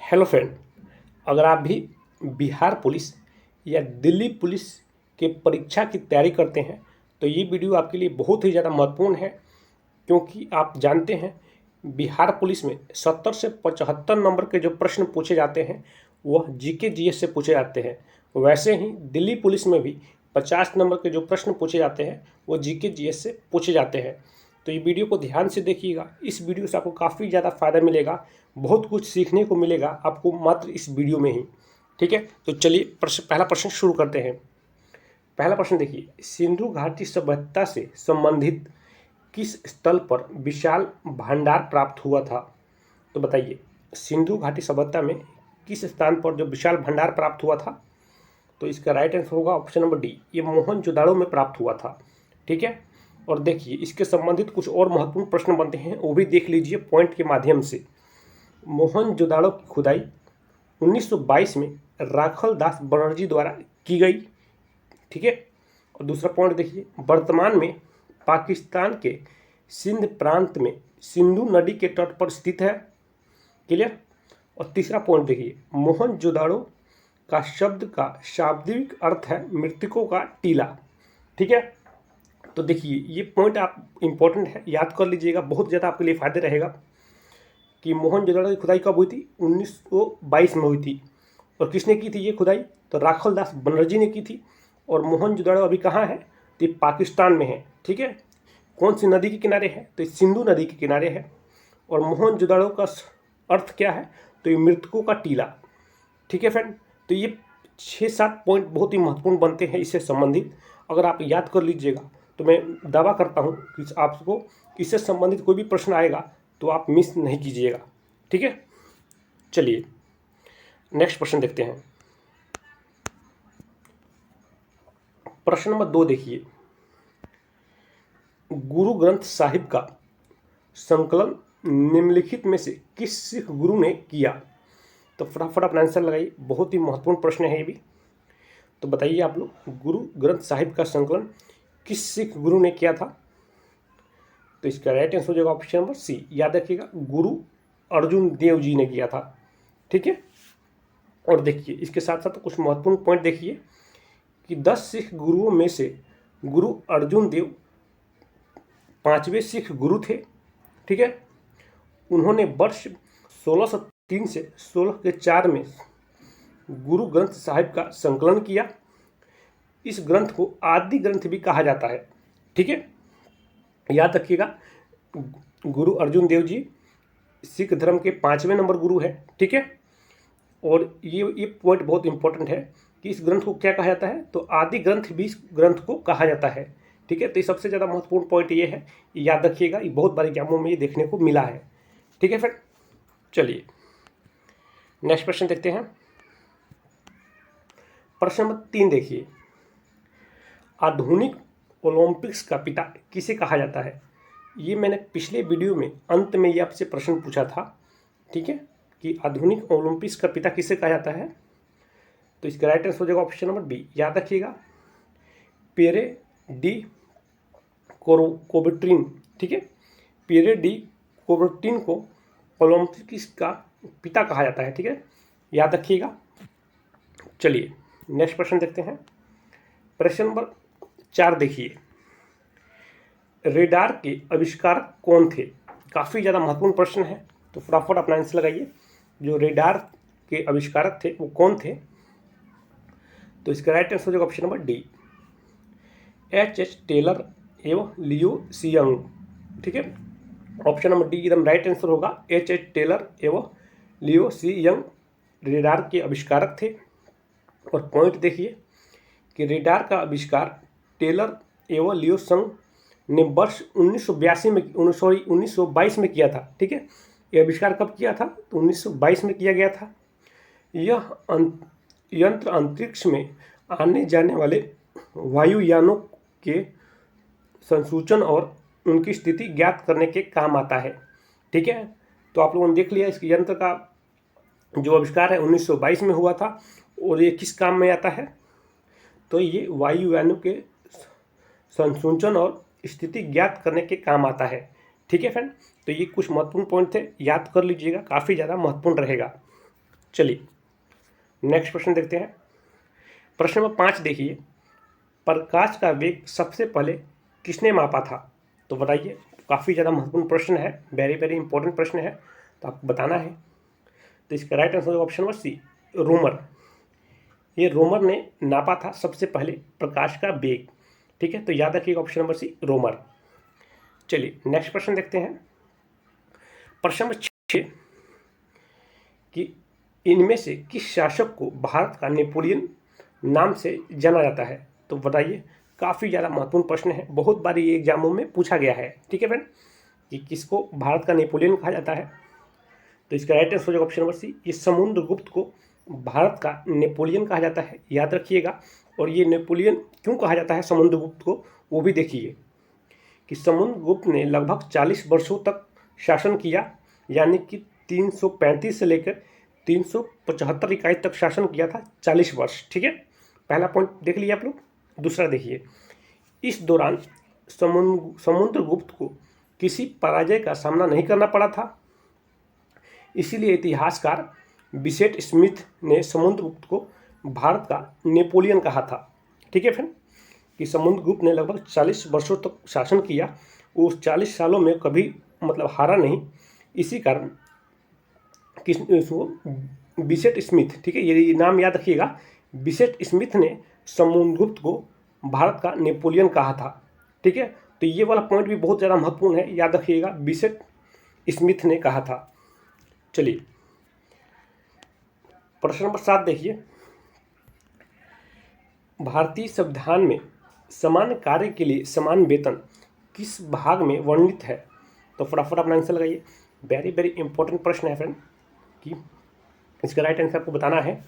Hello friend, अगर आप भी बिहार पुलिस या दिल्ली पुलिस के परीक्षा की तैयारी करते हैं तो ये वीडियो आपके लिए बहुत ही ज़्यादा महत्वपूर्ण है। क्योंकि आप जानते हैं बिहार पुलिस में 70 से 75 नंबर के जो प्रश्न पूछे जाते हैं वह जीके जीएस से पूछे जाते हैं। वैसे ही दिल्ली पुलिस में भी 50 नंबर के जो प्रश्न पूछे जाते हैं वो जीके जीएस से पूछे जाते हैं। तो ये वीडियो को ध्यान से देखिएगा। इस वीडियो से आपको काफ़ी ज़्यादा फ़ायदा मिलेगा, बहुत कुछ सीखने को मिलेगा आपको मात्र इस वीडियो में ही। ठीक है, तो चलिए पहला प्रश्न शुरू करते हैं। पहला प्रश्न देखिए, सिंधु घाटी सभ्यता से संबंधित किस स्थल पर विशाल भंडार प्राप्त हुआ था? तो बताइए, सिंधु घाटी सभ्यता में किस स्थान पर जो विशाल भंडार प्राप्त हुआ था? तो इसका राइट आंसर होगा ऑप्शन नंबर डी, ये मोहनजोदाड़ो में प्राप्त हुआ था। ठीक है, और देखिए इसके संबंधित कुछ और महत्वपूर्ण प्रश्न बनते हैं, वो भी देख लीजिए पॉइंट के माध्यम से। मोहनजोदाड़ो की खुदाई 1922 में राखल दास बनर्जी द्वारा की गई। ठीक है, और दूसरा पॉइंट देखिए, वर्तमान में पाकिस्तान के सिंध प्रांत में सिंधु नदी के तट पर स्थित है। क्लियर। और तीसरा पॉइंट देखिए, मोहनजोदाड़ो का शब्द का शाब्दिक अर्थ है मृतकों का टीला। ठीक है, तो देखिए ये पॉइंट आप इंपॉर्टेंट है, याद कर लीजिएगा, बहुत ज़्यादा आपके लिए फायदे रहेगा कि मोहनजोदाड़ो की खुदाई कब हुई थी? 1922 में हुई थी। और किसने की थी ये खुदाई? तो राखल दास बनर्जी ने की थी। और मोहनजोदाड़ो अभी कहाँ है? तो ये पाकिस्तान में है। ठीक है, कौन सी नदी के किनारे है? तो सिंधु नदी के किनारे है। और मोहनजोदाड़ो का अर्थ क्या है? तो ये मृतकों का टीला। ठीक है फ्रेंड, तो ये 6-7 पॉइंट बहुत ही महत्वपूर्ण बनते हैं इससे संबंधित। अगर आप याद कर लीजिएगा तो मैं दावा करता हूँ कि आपको इससे संबंधित कोई भी प्रश्न आएगा तो आप मिस नहीं कीजिएगा। ठीक है, चलिए नेक्स्ट प्रश्न देखते हैं। प्रश्न नंबर 2 देखिए, गुरु ग्रंथ साहिब का संकलन निम्नलिखित में से किस सिख गुरु ने किया? तो फटाफट अपना आंसर लगाइए, बहुत ही महत्वपूर्ण प्रश्न है ये भी। तो बताइए आप लोग, गुरु ग्रंथ साहिब का संकलन किस सिख गुरु ने किया था? तो इसका राइट आंसर हो जाएगा ऑप्शन नंबर सी, याद रखिएगा, गुरु अर्जुन देव जी ने किया था। ठीक है, और देखिए इसके साथ साथ कुछ महत्वपूर्ण पॉइंट देखिए कि 10 सिख गुरुओं में से गुरु अर्जुन देव 5वें सिख गुरु थे। ठीक है, उन्होंने वर्ष 1603 से 1604 में गुरु ग्रंथ साहिब का संकलन किया। इस ग्रंथ को आदि ग्रंथ भी कहा जाता है। ठीक है, याद रखिएगा, गुरु अर्जुन देव जी सिख धर्म के 5वें नंबर गुरु है। ठीक है, और ये पॉइंट बहुत इंपॉर्टेंट है कि इस ग्रंथ को क्या कहा जाता है? तो आदि ग्रंथ भी इस ग्रंथ को कहा जाता है। ठीक है, तो ये सबसे ज़्यादा महत्वपूर्ण पॉइंट ये है, याद रखिएगा, ये बहुत बार एग्जामों में ये देखने को मिला है। ठीक है फ्रेंड, चलिए नेक्स्ट प्रश्न देखते हैं। प्रश्न नंबर 3 देखिए, आधुनिक ओलंपिक्स का पिता किसे कहा जाता है? ये मैंने पिछले वीडियो में अंत में ये आपसे प्रश्न पूछा था। ठीक है, कि आधुनिक ओलंपिक्स का पिता किसे कहा जाता है? तो इसका राइट आंसर हो जाएगा ऑप्शन नंबर बी, याद रखिएगा, पियरे डी कोबर्टिन। ठीक है, पियरे डी कोबर्टिन को ओलंपिक्स का पिता कहा जाता है। ठीक है, याद रखिएगा। चलिए नेक्स्ट प्रश्न देखते हैं। प्रश्न नंबर 4 देखिए, रेडार के आविष्कारक कौन थे? काफ़ी ज़्यादा महत्वपूर्ण प्रश्न है, तो फटाफट अपना आंसर लगाइए। जो रेडार के आविष्कारक थे वो कौन थे? तो इसका राइट आंसर हो जाएगा option number D, H Taylor एवं लियो सियंग। ठीक है, ऑप्शन नंबर डी एकदम राइट आंसर होगा, एच टेलर एवं लियो सियंग रेडार के आविष्कारक थे। और पॉइंट देखिए कि रेडार का आविष्कार टेलर एवं लियो संग ने वर्ष 1922 में किया था। ठीक है, यह आविष्कार कब किया था? तो 1922 में किया गया था। यह यंत्र अंतरिक्ष में आने जाने वाले वायुयानों के संसूचन और उनकी स्थिति ज्ञात करने के काम आता है। ठीक है, तो आप लोगों ने देख लिया, इस यंत्र का जो आविष्कार है 1922 में हुआ था। और ये किस काम में आता है? तो ये वायुयानों के संसूचन और स्थिति ज्ञात करने के काम आता है। ठीक है फ्रेंड, तो ये कुछ महत्वपूर्ण पॉइंट थे, याद कर लीजिएगा, काफ़ी ज़्यादा महत्वपूर्ण रहेगा। चलिए नेक्स्ट प्रश्न देखते हैं। प्रश्न नंबर 5 देखिए, प्रकाश का वेग सबसे पहले किसने मापा था? तो बताइए, काफ़ी ज़्यादा महत्वपूर्ण प्रश्न है, वेरी वेरी इंपॉर्टेंट प्रश्न है, तो आपको बताना है। तो इसका राइट आंसर होगा ऑप्शन नंबर सी, रोमर। ये रोमर ने नापा था सबसे पहले प्रकाश का वेग। ठीक है, तो याद रखिएगा ऑप्शन नंबर सी, रोमर। चलिए नेक्स्ट प्रश्न देखते हैं। प्रश्न नंबर 6 कि इनमें से किस शासक को भारत का नेपोलियन नाम से जाना जाता है? तो बताइए, काफ़ी ज़्यादा महत्वपूर्ण प्रश्न है, बहुत बार ये एग्जामों में पूछा गया है। ठीक है फ्रेंड, कि किसको भारत का नेपोलियन कहा जाता है? तो इसका राइट आंसर हो जाएगा ऑप्शन नंबर सी, ये समुद्रगुप्त को भारत का नेपोलियन कहा जाता है, याद रखिएगा। और ये नेपोलियन क्यों कहा जाता है समुद्रगुप्त को, वो भी देखिए कि समुद्रगुप्त ने लगभग 40 वर्षों तक शासन किया, यानी कि 335 से लेकर 375 इकाई तक शासन किया था, 40 वर्ष। ठीक है, पहला पॉइंट देख लिया आप लोग। दूसरा देखिए, इस दौरान समुद्रगुप्त को किसी पराजय का सामना नहीं करना पड़ा था, इसीलिए इतिहासकार बिसेट स्मिथ ने समुद्रगुप्त को भारत का नेपोलियन कहा था। ठीक है फ्रेंड, कि समुद्रगुप्त ने लगभग 40 वर्षों तक शासन किया, उस 40 सालों में कभी मतलब हारा नहीं, इसी कारण बिसेट स्मिथ, ठीक है, ये नाम याद रखिएगा, बिसेट स्मिथ ने समुद्रगुप्त को भारत का नेपोलियन कहा था। ठीक है, तो ये वाला पॉइंट भी बहुत ज़्यादा महत्वपूर्ण है, याद रखिएगा, बिसेट स्मिथ ने कहा था। चलिए प्रश्न नंबर 7 देखिए, भारतीय संविधान में समान कार्य के लिए समान वेतन किस भाग में वर्णित है? तो फटाफट अपना आंसर लगाइए, वेरी वेरी इंपॉर्टेंट प्रश्न है फ्रेंड, कि इसका राइट आंसर आपको बताना है।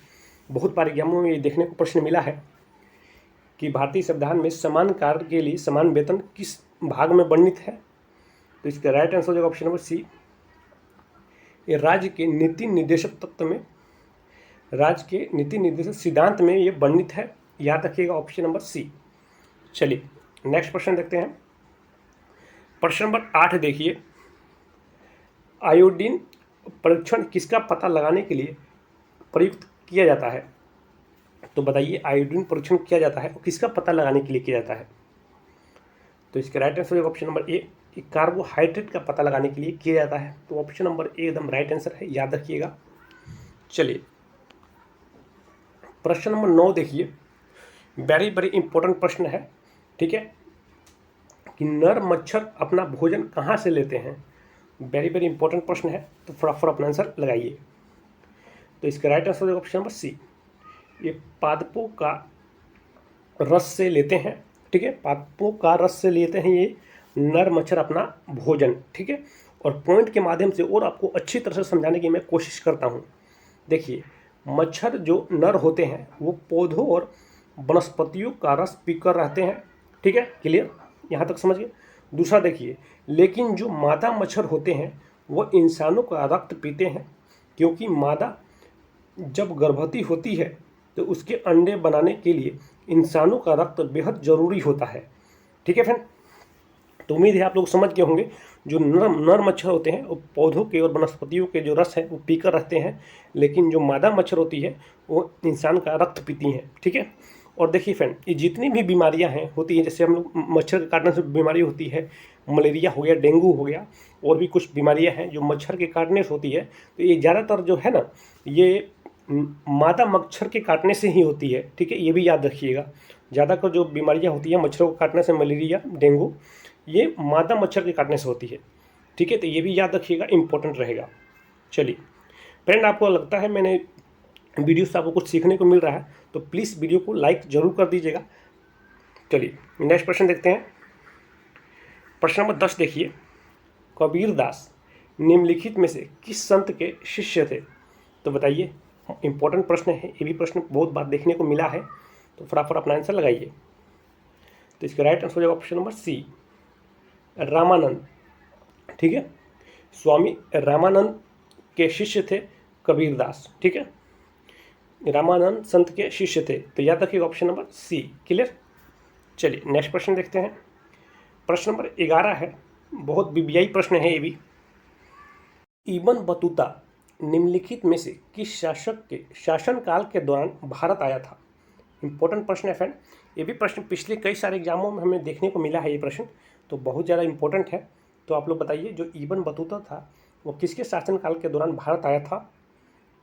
बहुत बार एग्जामों में ये देखने को प्रश्न मिला है कि भारतीय संविधान में समान कार्य के लिए समान वेतन किस भाग में वर्णित है? तो इसका राइट आंसर हो जाएगा ऑप्शन नंबर सी, ये राज्य के नीति निर्देशक तत्व में, राज्य के नीति निर्देशक सिद्धांत में ये वर्णित है, याद रखिएगा ऑप्शन नंबर सी। चलिए नेक्स्ट प्रश्न देखते हैं। प्रश्न नंबर 8 देखिए, आयोडीन परीक्षण किसका पता लगाने के लिए प्रयुक्त किया जाता है? तो बताइए, आयोडीन परीक्षण किया जाता है और किसका पता लगाने के लिए किया जाता है? तो इसका राइट आंसर होगा ऑप्शन नंबर ए, कि कार्बोहाइड्रेट का पता लगाने के लिए किया जाता है। तो ऑप्शन नंबर ए एकदम राइट आंसर है, याद रखिएगा। चलिए प्रश्न नंबर 9 देखिए, वेरी वेरी इंपॉर्टेंट प्रश्न है। ठीक है, कि नर मच्छर अपना भोजन कहाँ से लेते हैं? वेरी वेरी इंपॉर्टेंट प्रश्न है, तो फटाफट अपना आंसर लगाइए। तो इसका राइट आंसर होगा ऑप्शन नंबर सी, ये पादपों का रस से लेते हैं। ठीक है, पादपों का रस से लेते हैं ये नर मच्छर अपना भोजन। ठीक है, और पॉइंट के माध्यम से और आपको अच्छी तरह से समझाने की मैं कोशिश करता हूँ। देखिए, मच्छर जो नर होते हैं वो पौधों और वनस्पतियों का रस पीकर रहते हैं। ठीक है, क्लियर, यहाँ तक समझ गए। दूसरा देखिए, लेकिन जो मादा मच्छर होते हैं वो इंसानों का रक्त पीते हैं, क्योंकि मादा जब गर्भवती होती है तो उसके अंडे बनाने के लिए इंसानों का रक्त बेहद ज़रूरी होता है। ठीक है फ्रेंड, तो उम्मीद है आप लोग समझ गए होंगे। जो नर मच्छर होते हैं वो पौधों के और वनस्पतियों के जो रस है वो पीकर रहते हैं, लेकिन जो मादा मच्छर होती है वो इंसान का रक्त पीती हैं। ठीक है, और देखिए फ्रेंड, ये जितनी भी बीमारियां हैं होती हैं, जैसे हम लोग मच्छर के काटने से बीमारी होती है, मलेरिया हो गया, डेंगू हो गया, और भी कुछ बीमारियां हैं जो मच्छर के काटने से होती है, तो ये ज़्यादातर जो है ना, ये मादा मच्छर के काटने से ही होती है। ठीक है, ये भी याद रखिएगा, ज़्यादातर जो बीमारियां होती हैं मच्छरों को काटने से, मलेरिया, डेंगू, ये मादा मच्छर के काटने से होती है। ठीक है, तो ये भी याद रखिएगा, इंपॉर्टेंट रहेगा। चलिए फ्रेंड, आपको लगता है मैंने वीडियो से आपको कुछ सीखने को मिल रहा है तो प्लीज़ वीडियो को लाइक जरूर कर दीजिएगा। चलिए नेक्स्ट प्रश्न देखते हैं। प्रश्न नंबर 10 देखिए, कबीरदास निम्नलिखित में से किस संत के शिष्य थे? तो बताइए, इंपॉर्टेंट प्रश्न है, ये भी प्रश्न बहुत बार देखने को मिला है, तो फटाफट अपना आंसर लगाइए। तो इसका राइट आंसर हो जाएगा ऑप्शन नंबर सी, रामानंद। ठीक है, स्वामी रामानंद के शिष्य थे कबीरदास। ठीक है, रामानंद संत के शिष्य थे, तो याद रखिएगा ऑप्शन नंबर सी। क्लियर, चलिए नेक्स्ट प्रश्न देखते हैं। प्रश्न नंबर 11 है, बहुत बीबीआई प्रश्न है ये भी। इब्न बतूता निम्नलिखित में से किस शासक के शासनकाल के दौरान भारत आया था? इंपॉर्टेंट प्रश्न है फ्रेंड। ये भी प्रश्न पिछले कई सारे एग्जामों में हमें देखने को मिला है, ये प्रश्न तो बहुत ज़्यादा इंपॉर्टेंट है। तो आप लोग बताइए, जो इब्न बतूता था वो किसके शासनकाल के दौरान भारत आया था?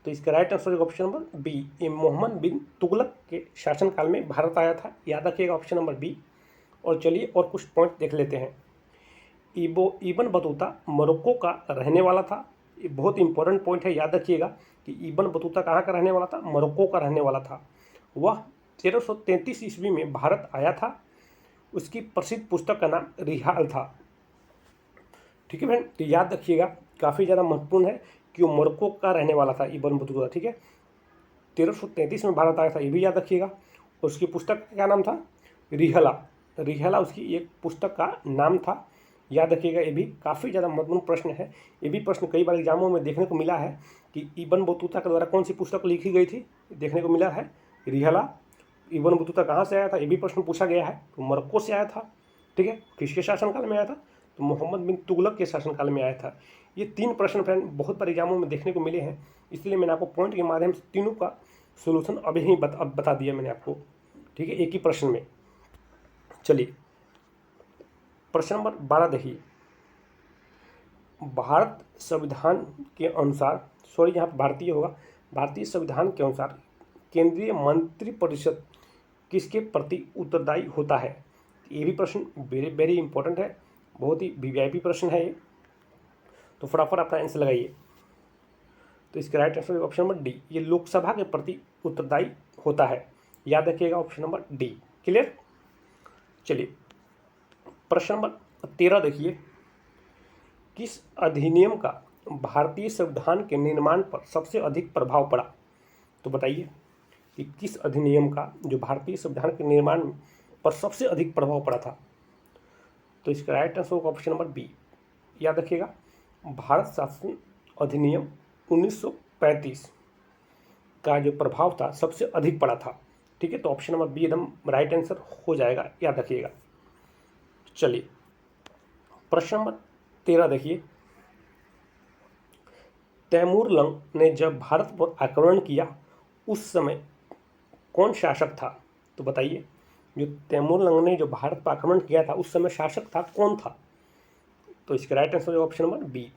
तो इसका राइट आंसर होगा ऑप्शन नंबर बी, ये मोहम्मद बिन तुगलक के शासनकाल में भारत आया था। याद रखिएगा ऑप्शन नंबर बी। और चलिए और कुछ पॉइंट देख लेते हैं। इब्न बतूता मोरक्को का रहने वाला था। ये बहुत इंपॉर्टेंट पॉइंट है, याद रखिएगा कि इब्न बतूता कहाँ का रहने वाला था? मोरक्को का रहने वाला था। वह 1333 ईस्वी में भारत आया था। उसकी प्रसिद्ध पुस्तक का नाम रिहाल था। ठीक है फ्रेंड, तो याद रखिएगा, काफ़ी ज़्यादा महत्वपूर्ण है कि वो मोरक्को का रहने वाला था इब्न बतूता। ठीक है, 1333 में भारत आया था, ये भी याद रखिएगा। उसकी पुस्तक का क्या नाम था? रिहला। रिहला उसकी एक पुस्तक का नाम था, याद रखिएगा। ये भी काफ़ी ज़्यादा महत्वपूर्ण प्रश्न है। ये भी प्रश्न कई बार एग्जामों में देखने को मिला है कि इब्न बतूता के द्वारा कौन सी पुस्तक लिखी गई थी, देखने को मिला है रिहला। इब्न बतूता कहाँ से आया था, ये भी प्रश्न पूछा गया है। तो मोरक्को से आया था। ठीक है, किसके शासनकाल में आया था? तो मोहम्मद बिन तुगलक के शासनकाल में आया था। ये 3 प्रश्न फ्रेंड बहुत बार एग्जामों में देखने को मिले हैं, इसलिए मैंने आपको पॉइंट के माध्यम से तीनों का सोल्यूशन अभी ही बता दिया मैंने आपको। ठीक है, एक ही प्रश्न में। चलिए प्रश्न नंबर 12 देखिए। भारत संविधान के अनुसार, सॉरी यहाँ पर भारतीय होगा, भारतीय संविधान के अनुसार केंद्रीय मंत्रिपरिषद किसके प्रति उत्तरदायी होता है? ये भी प्रश्न वेरी वेरी इंपॉर्टेंट है, बहुत ही वीआईपी प्रश्न है ये। तो फटाफट अपना आंसर लगाइए। तो इसका right answer option number D, ये लोकसभा के प्रति उत्तरदायी होता है। याद रखिएगा ऑप्शन नंबर डी। क्लियर? चलिए प्रश्न नंबर 13 देखिए। किस अधिनियम का भारतीय संविधान के निर्माण पर सबसे अधिक प्रभाव पड़ा? तो बताइए कि किस अधिनियम का जो भारतीय संविधान के निर्माण पर सबसे अधिक प्रभाव पड़ा था? तो इसका राइट आंसर होगा ऑप्शन नंबर बी। याद रखिएगा, भारत शासन अधिनियम 1935 का जो प्रभाव था सबसे अधिक पड़ा था। ठीक है, तो ऑप्शन नंबर बी एकदम राइट आंसर हो जाएगा, याद रखिएगा। चलिए प्रश्न नंबर 13 देखिए। तैमूर लंग ने जब भारत पर आक्रमण किया उस समय कौन शासक था? तो बताइए, जो तैमूर लंग ने जो भारत पर आक्रमण किया था उस समय शासक था कौन था? तो इसका राइट आंसर होगा option number B,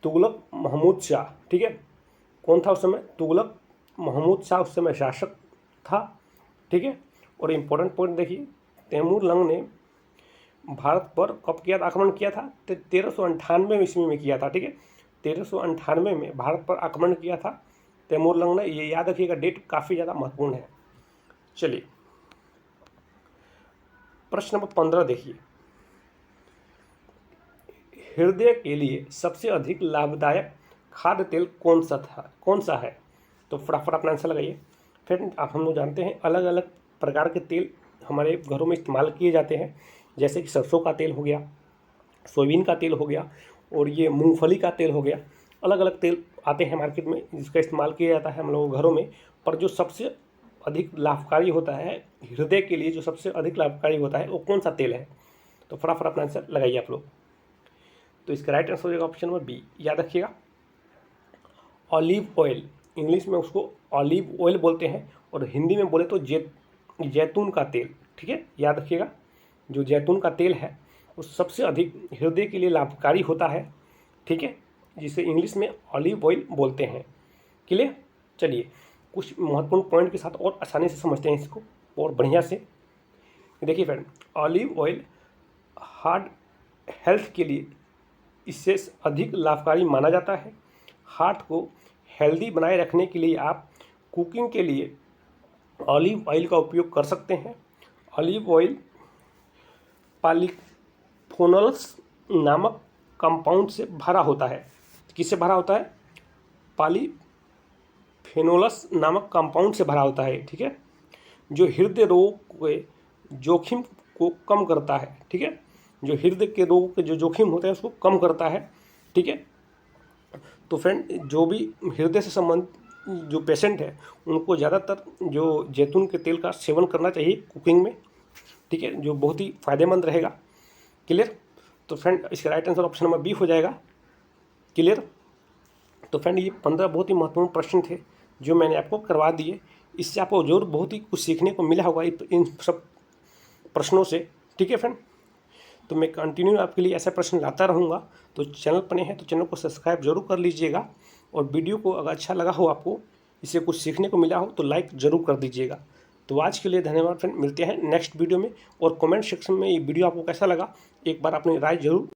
Tughlaq Mahmud Shah. ठीक है, कौन था उस समय? तुगलक महमूद शाह उस समय शासक था। ठीक है, और इम्पोर्टेंट पॉइंट देखिए, तैमूर लंग ने भारत पर कब किया था, आक्रमण किया था? 1398 ईस्वी में किया था। ठीक है, 1398 में भारत पर आक्रमण किया था तैमूर लंग ने, ये याद रखिएगा, डेट काफ़ी ज़्यादा महत्वपूर्ण है। चलिए प्रश्न नंबर 15 देखिए। हृदय के लिए सबसे अधिक लाभदायक खाद्य तेल कौन सा है? तो फटाफट अपना आंसर लगाइए। फिर आप हम लोग जानते हैं अलग अलग प्रकार के तेल हमारे घरों में इस्तेमाल किए जाते हैं, जैसे कि सरसों का तेल हो गया, सोयाबीन का तेल हो गया, और ये मूंगफली का तेल हो गया। अलग अलग तेल आते हैं मार्केट में जिसका इस्तेमाल किया जाता है हम लोगों घरों में। पर जो सबसे अधिक लाभकारी होता है हृदय के लिए, जो सबसे अधिक लाभकारी होता है वो कौन सा तेल है? तो फटाफट अपना आंसर लगाइए आप लोग। तो इसका राइट आंसर हो जाएगा ऑप्शन नंबर बी। याद रखिएगा, ऑलिव ऑयल, इंग्लिश में उसको ऑलिव ऑयल बोलते हैं, और हिंदी में बोले तो जैतून का तेल। ठीक है, याद रखिएगा, जो जैतून का तेल है वो सबसे अधिक हृदय के लिए लाभकारी होता है। ठीक है, जिसे इंग्लिश में ऑलिव ऑयल बोलते हैं। क्लियर? चलिए कुछ महत्वपूर्ण पॉइंट के साथ और आसानी से समझते हैं इसको और बढ़िया से। देखिए friend, olive oil heart health के लिए इससे अधिक लाभकारी माना जाता है। हार्ट को हेल्दी बनाए रखने के लिए आप कुकिंग के लिए ऑलिव ऑयल का उपयोग कर सकते हैं। ऑलिव ऑयल पॉलीफेनोल्स नामक कंपाउंड से भरा होता है। किससे भरा होता है? पॉलीफेनोल्स नामक कंपाउंड से भरा होता है। ठीक है, जो हृदय रोग के जोखिम को कम करता है। ठीक है, जो हृदय के रोग के जो जोखिम होता है उसको कम करता है। ठीक है, तो फ्रेंड जो भी हृदय से संबंधित जो पेशेंट है उनको ज़्यादातर जो जैतून के तेल का सेवन करना चाहिए कुकिंग में। ठीक है, जो बहुत ही फ़ायदेमंद रहेगा। क्लियर? तो फ्रेंड इसका right answer option number B हो जाएगा। क्लियर? तो फ्रेंड ये 15 बहुत ही महत्वपूर्ण प्रश्न थे जो मैंने आपको करवा दिए। इससे आपको जरूर बहुत ही कुछ सीखने को मिला होगा इन सब प्रश्नों से। ठीक है फ्रेंड, तो मैं कंटिन्यू आपके लिए ऐसे प्रश्न लाता रहूँगा। तो चैनल पर नए हैं तो चैनल को सब्सक्राइब जरूर कर लीजिएगा, और वीडियो को अगर अच्छा लगा हो, आपको इससे कुछ सीखने को मिला हो तो लाइक ज़रूर कर दीजिएगा। तो आज के लिए धन्यवाद फ्रेंड, मिलते हैं नेक्स्ट वीडियो में। और कमेंट सेक्शन में ये वीडियो आपको कैसा लगा एक बार अपनी राय जरूर